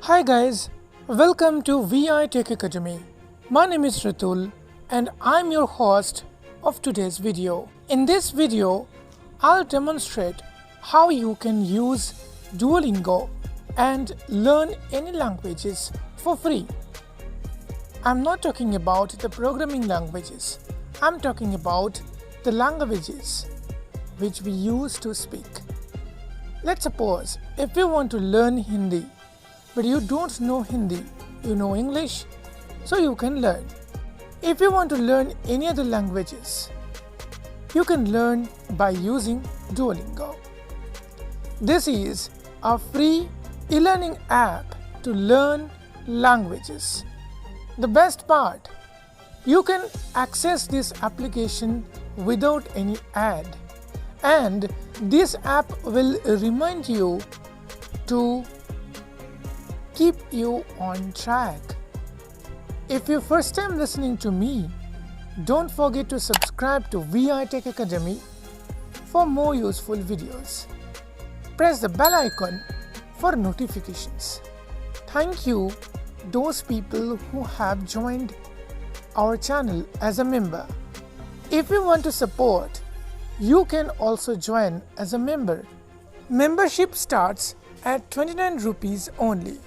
Hi guys, welcome to V.I Tech Academy. My name is Ratul and I'm your host of today's video. In this video, I'll demonstrate how you can use Duo-Lingo and learn any languages for free. I'm not talking about the programming languages. I'm talking about the languages which we use to speak. Let's suppose if you want to learn Hindi, but you don't know Hindi, you know English, so you can learn. If you want to learn any other languages, you can learn by using Duo-Lingo. This is a free e-learning app to learn languages. The best part, you can access this application without any ad, and this app will remind you to keep you on track. If you're first time listening to me, don't forget to subscribe to V.I Tech Academy for more useful videos. Press the bell icon for notifications. Thank you those people who have joined our channel as a member. If you want to support, you can also join as a member. Membership starts at 29 rupees only.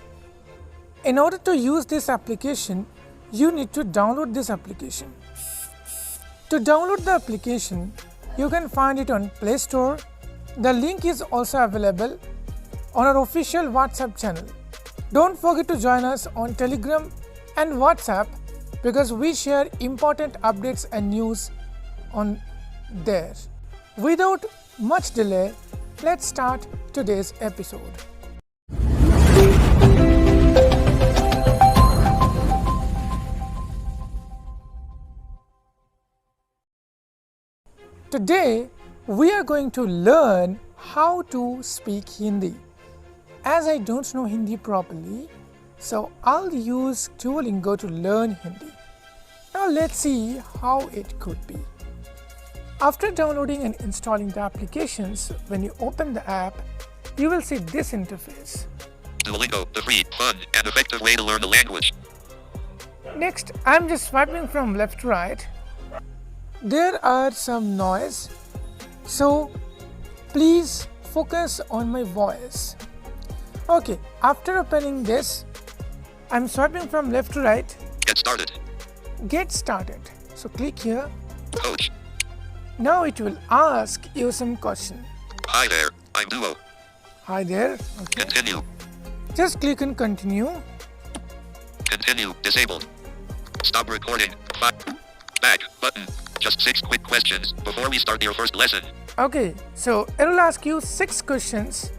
In order to use this application, you need to download this application. To download the application, you can find it on Play Store. The link is also available on our official WhatsApp channel. Don't forget to join us on Telegram and WhatsApp because we share important updates and news on there. Without much delay, let's start today's episode. Today, we are going to learn how to speak Hindi. As I don't know Hindi properly, so I'll use Duolingo to learn Hindi. Now let's see how it could be. After downloading and installing the applications, when you open the app, you will see this interface. Duolingo, the free, fun, and effective way to learn the language. Next, I'm just swiping from left to right. There are some noise, so please focus on my voice. Okay, after opening this, I'm swiping from left to right. Get started. Get started. So click here. Coach. Now it will ask you some question. Hi there, I'm Duo. Hi there. Okay. Continue. Just click on continue. Continue, disabled. Stop recording. Back button. Just 6 quick questions before we start your first lesson. Okay, so it will ask you 6 questions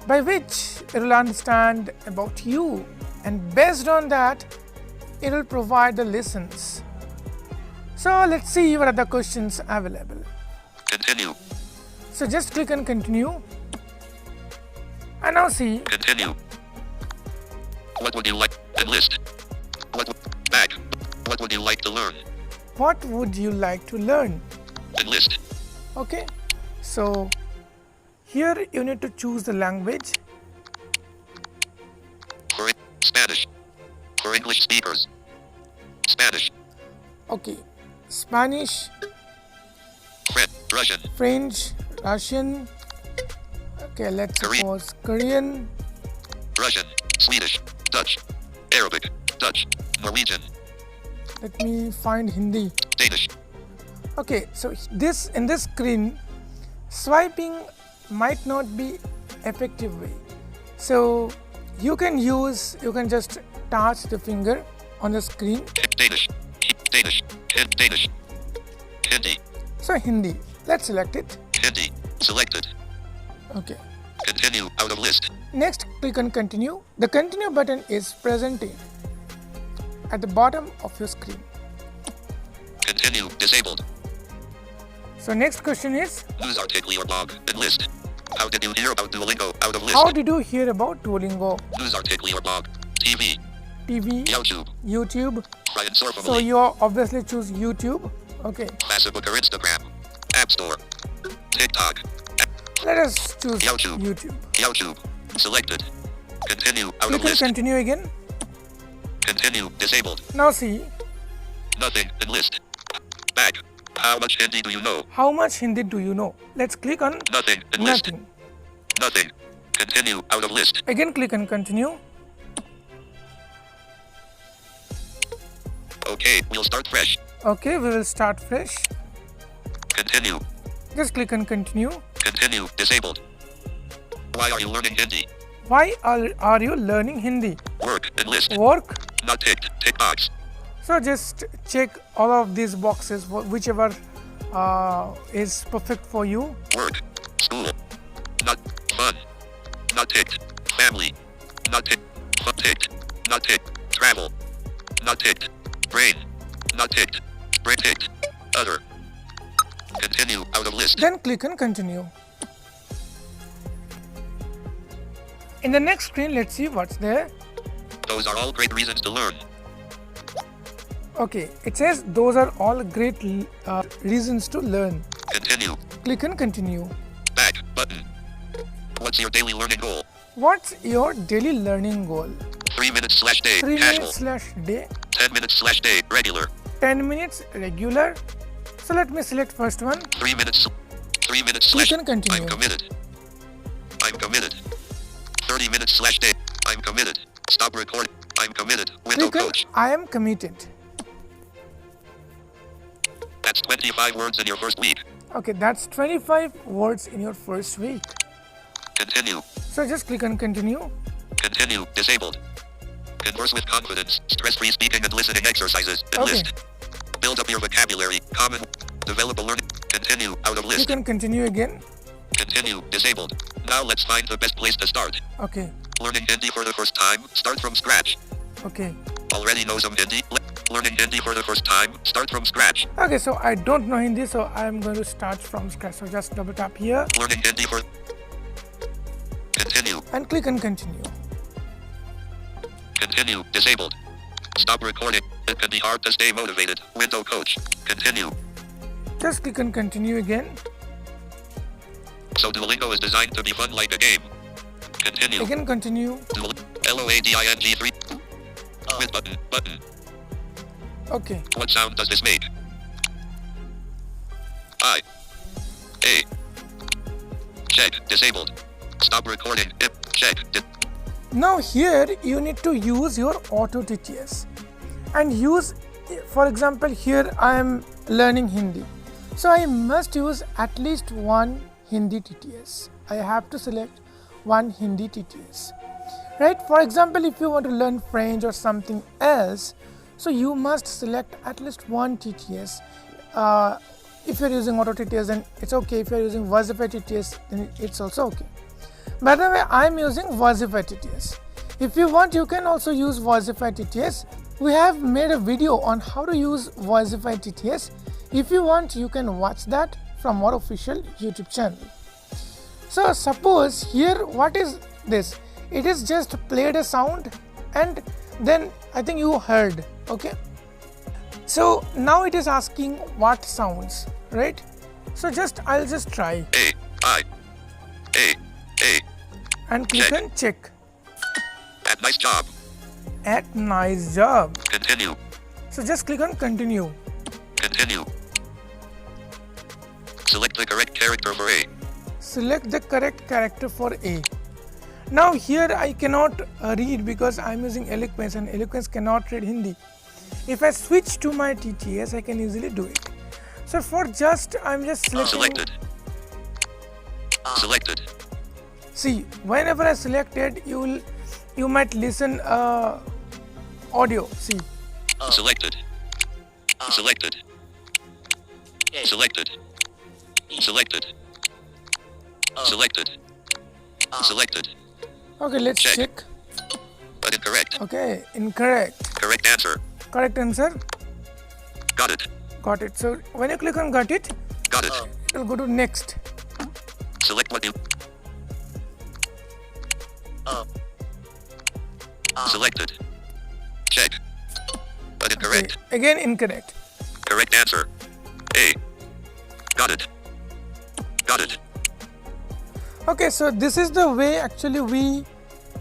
by which it will understand about you, and based on that, it will provide the lessons. So let's see what are the questions available. Continue. So just click on continue. And now see. Continue. What would you like? Enlist. Back. What would you like to learn? What would you like to learn? Enlist. Okay, so here you need to choose the language. For Spanish. For English speakers. Spanish. Okay, Spanish, Russian. French, Russian. Okay, let's suppose Korean, Russian. Swedish. Dutch. Arabic. Dutch. Norwegian. Let me find Hindi. Danish. Okay, so in this screen, swiping might not be effective way. So you can just touch the finger on the screen. Danish. Danish. Danish. Hindi. So Hindi. Let's select it. Hindi. Selected. Okay. Continue out of list. Next, click on continue. The continue button is presented at the bottom of your screen. Continue disabled. So next question is, News article or blog. Enlist. How did you hear about Duolingo? Out of list. how did you hear about Duolingo? News article or blog. TV. TV, YouTube. Ryan Sorfamily. So you obviously choose YouTube. Okay. Facebook or Instagram. App Store. TikTok. Let us choose YouTube. YouTube. YouTube. Selected. Continue. Out Click of on list. continue again. Continue. Disabled. Now see, Nothing. In list. Back. How much Hindi do you know? how much Hindi do you know? Let's click on Nothing. In list. nothing. Nothing. Continue. Out of list. Again click on continue. Okay. We'll start fresh. Okay, we will start fresh. Continue. Just click on continue. Continue. Disabled. Why are you learning Hindi? Why are you learning Hindi? Work. In list. Work. Not ticked. Tick box. So just check all of these boxes, whichever is perfect for you. Work. School. Not fun. Not ticked. Family. Not ticked. Fun ticked. Not ticked. Travel. Not ticked. Brain. Not ticked. Brain ticked. Other. Continue. Out of list. Then click on continue. In the next screen, let's see what's there. Those are all great reasons to learn. Okay, it says those are all great reasons to learn. Continue. Click on continue. Back button. What's your daily learning goal? What's your daily learning goal? 3 minutes / day. 3 Casual. minutes / day, 10 minutes / day. Regular. 10 minutes regular. So let me select first one. 3 minutes. 3 minutes Click / on continue. I'm committed. I'm committed. 30 minutes / day. I'm committed. Stop recording. I'm committed. Window Click on coach. I am committed. That's 25 words in your first week. Okay, that's 25 words in your first week. Continue. So just click on continue. Continue. Disabled. Converse with confidence. Stress-free speaking and listening exercises. Enlist. Okay. Build up your vocabulary. Common. Develop a learning. Continue. Out of list. Click on continue again. Continue. Disabled. Now let's find the best place to start. Okay, Learning Hindi for the first time. Start from scratch. okay. Already know some Hindi? Learning Hindi for the first time. Start from scratch. Okay, so I don't know Hindi, so I am going to start from scratch. So just double tap here Learning Hindi for... Continue. and click on continue. Continue. Disabled. Stop recording. It can be hard to stay motivated. Window coach. Continue. Just click on continue again. So Duo-Lingo is designed to be fun like a game. Continue. Again continue. LOADING 3. With button. Button. Okay, What sound does this make? I. A. Check. Disabled. Stop recording. Check. now here you need to use your auto TTS and use, for example, here I am learning Hindi, so I must use at least one Hindi TTS. I have to select one Hindi TTS, right? For example, if you want to learn French or something else, so you must select at least one TTS. If you're using auto TTS, then it's okay. If you're using V.I TTS, then it's also okay. By the way, I'm using V.I TTS. If you want, you can also use V.I TTS. We have made a video on how to use V.I TTS. If you want, you can watch that from our official YouTube channel. So suppose here, what is this? It is just played a sound and then I think you heard, okay? So now it is asking what sounds, right? So I'll just try A. I. A. and click Check. on check. At nice job. At nice job. Continue. So just click on continue. Continue. Select the correct character for A. Select the correct character for A. Now here I cannot read because I'm using Eloquence and Eloquence cannot read Hindi. If I switch to my TTS, I can easily do it. So for I'm just selecting. Selected. Selected. See, whenever I selected, you might listen audio. See, Selected. Selected. Selected. Selected. Selected. Selected. okay, let's Check. check. But incorrect. Okay, incorrect. Correct answer. Correct answer. Got it. Got it. So when you click on got it, Got it. it will go to next. Select what you... Selected. Check. But incorrect. Okay, again incorrect. Correct answer. A. Got it. Got it. Okay, so this is the way actually we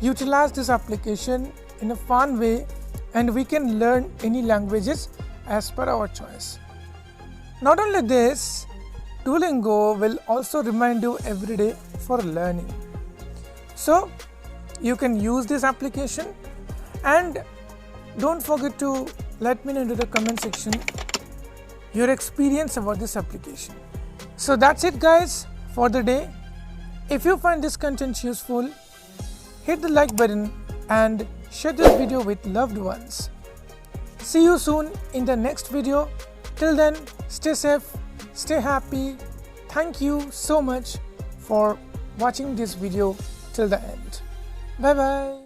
utilize this application in a fun way and we can learn any languages as per our choice. Not only this, Duo-Lingo will also remind you every day for learning. So you can use this application, and don't forget to let me know in the comment section your experience about this application. So that's it guys for the day. If you find this content useful, hit the like button and share this video with loved ones. See you soon in the next video. Till then, stay safe, stay happy. Thank you so much for watching this video till the end. Bye bye.